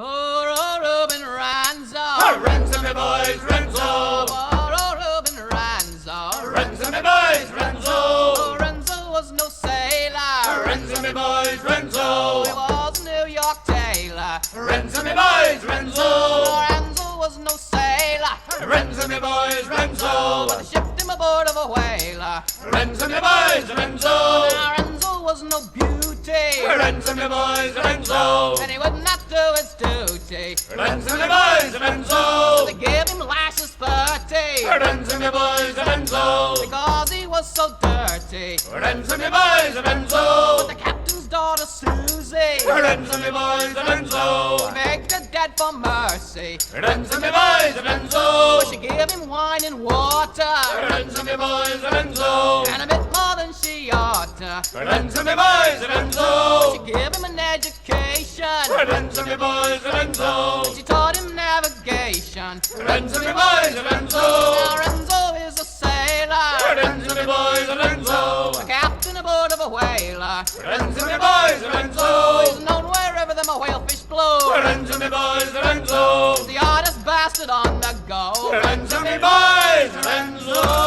Oh, Reuben, Ranzo. Ranzo, me boys, Ranzo. Oh, Reuben, Ranzo. Ranzo, me boys, Ranzo. Oh, Ranzo was no sailor. Ranzo, me boys, He Ranzo. was a New York tailor. Ranzo, me boys, Ranzo. Oh, Ranzo was no sailor. Ranzo, me boys, Ranzo. But they shipped him aboard of a whaler. Ranzo, me boys, Ranzo. Now Ranzo was no beauty, Ranzo, me boys, Ranzo. and he would not do his duty. Ranzo, me boys, Ranzo. They gave him lashes 30 Ranzo, me boys, Ranzo. because he was so dirty. Ranzo, me boys, Ranzo. The captain's daughter Susie Ranzo, me boys, Ranzo. begged her dad for mercy. Ranzo, me boys, Ranzo. She gave him wine and water Ranzo, me boys, Ranzo. and a bit more than she ought to. Ranzo, me boys, She Ranzo. gave him an education. Ranzo, me boys, Ranzo. She taught him navigation. Ranzo, me boys, Ranzo. Now Ranzo is a sailor, Ranzo, me boys, Ranzo. a captain aboard of a whaler. Ranzo, me boys, He's Ranzo. known wherever them whalefish blow. Ranzo, me boys, Ranzo. The hardest bastard on the go. Ranzo, me boys, Ranzo.